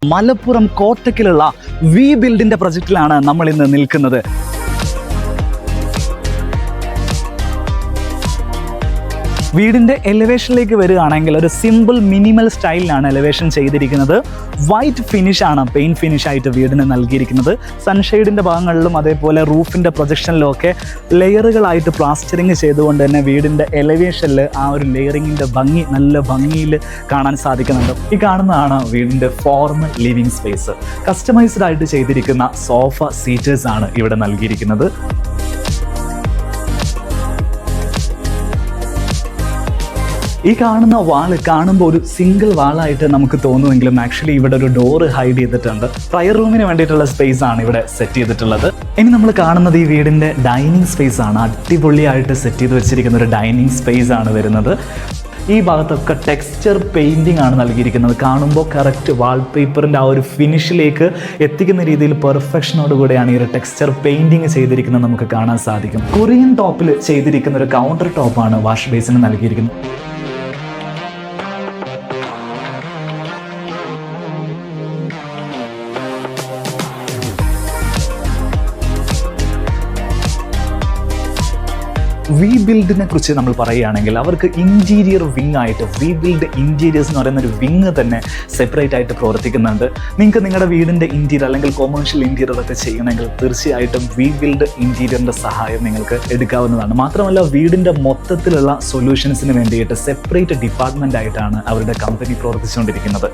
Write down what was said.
Malappuram കോട്ടക്കിലുള്ള V ബിൽഡിന്റെ പ്രൊജക്റ്റിലാണ് നമ്മൾ ഇന്ന് നിൽക്കുന്നത്. വീടിൻ്റെ എലിവേഷനിലേക്ക് വരികയാണെങ്കിൽ ഒരു സിമ്പിൾ മിനിമൽ സ്റ്റൈലിലാണ് എലിവേഷൻ ചെയ്തിരിക്കുന്നത്. വൈറ്റ് ഫിനിഷാണ് പെയിൻറ്റ് ഫിനിഷായിട്ട് വീടിന് നൽകിയിരിക്കുന്നത്. സൺഷെയ്ഡിൻ്റെ ഭാഗങ്ങളിലും അതേപോലെ റൂഫിൻ്റെ പ്രൊജക്ഷനിലും ഒക്കെ ലെയറുകളായിട്ട് പ്ലാസ്റ്ററിങ് ചെയ്തുകൊണ്ട് തന്നെ വീടിൻ്റെ എലിവേഷനിൽ ആ ഒരു ലെയറിങ്ങിൻ്റെ ഭംഗി നല്ല ഭംഗിയിൽ കാണാൻ സാധിക്കുന്നുണ്ട്. ഈ കാണുന്നതാണ് വീടിൻ്റെ ഫോർമൽ ലിവിങ് സ്പേസ്. കസ്റ്റമൈസ്ഡ് ആയിട്ട് ചെയ്തിരിക്കുന്ന സോഫ സീറ്റേഴ്സാണ് ഇവിടെ നൽകിയിരിക്കുന്നത്. ഈ കാണുന്ന വാള് കാണുമ്പോൾ ഒരു സിംഗിൾ വാളായിട്ട് നമുക്ക് തോന്നുമെങ്കിലും ആക്ച്വലി ഇവിടെ ഒരു ഡോറ് ഹൈഡ് ചെയ്തിട്ടുണ്ട്. പ്രയർ റൂമിന് വേണ്ടിയിട്ടുള്ള സ്പേസ് ആണ് ഇവിടെ സെറ്റ് ചെയ്തിട്ടുള്ളത്. ഇനി നമ്മൾ കാണുന്നത് ഈ വീടിൻ്റെ ഡൈനിങ് സ്പേസ് ആണ്. അടിപൊളിയായിട്ട് സെറ്റ് ചെയ്ത് വെച്ചിരിക്കുന്ന ഒരു ഡൈനിങ് സ്പേസ് ആണ് വരുന്നത്. ഈ ഭാഗത്തൊക്കെ ടെക്സ്ചർ പെയിൻറ്റിംഗ് ആണ് നൽകിയിരിക്കുന്നത്. കാണുമ്പോൾ കറക്റ്റ് വാൾപേപ്പറിൻ്റെ ആ ഒരു ഫിനിഷിലേക്ക് എത്തിക്കുന്ന രീതിയിൽ പെർഫെക്ഷനോടുകൂടെയാണ് ഈ ഒരു ടെക്സ്ചർ പെയിൻറ്റിങ് ചെയ്തിരിക്കുന്നത് നമുക്ക് കാണാൻ സാധിക്കും. കൊറിയൻ ടോപ്പിൽ ചെയ്തിരിക്കുന്ന ഒരു കൗണ്ടർ ടോപ്പാണ് വാഷ് ബേസിന് നൽകിയിരിക്കുന്നത്. വി ബിൽഡിനെ കുറിച്ച് നമ്മൾ പറയുകയാണെങ്കിൽ അവർക്ക് ഇൻറ്റീരിയർ വിങ് ആയിട്ട് വി ബിൽഡ് ഇൻറ്റീരിയേഴ്സ് എന്ന് പറയുന്ന ഒരു വിങ് തന്നെ സെപ്പറേറ്റ് ആയിട്ട് പ്രവർത്തിക്കുന്നുണ്ട്. നിങ്ങൾക്ക് നിങ്ങളുടെ വീടിൻ്റെ ഇൻറ്റീരിയർ അല്ലെങ്കിൽ കൊമേഴ്ഷ്യൽ ഇൻറ്റീരിയർ ഒക്കെ ചെയ്യണമെങ്കിൽ തീർച്ചയായിട്ടും വി ബിൽഡ് ഇൻറ്റീരിയറിൻ്റെ സഹായം നിങ്ങൾക്ക് എടുക്കാവുന്നതാണ്. മാത്രമല്ല വീടിൻ്റെ മൊത്തത്തിലുള്ള സൊല്യൂഷൻസിന് വേണ്ടിയിട്ട് സെപ്പറേറ്റ് ഡിപ്പാർട്ട്മെൻ്റ് ആയിട്ടാണ് അവരുടെ കമ്പനി പ്രവർത്തിച്ചുകൊണ്ടിരിക്കുന്നത്.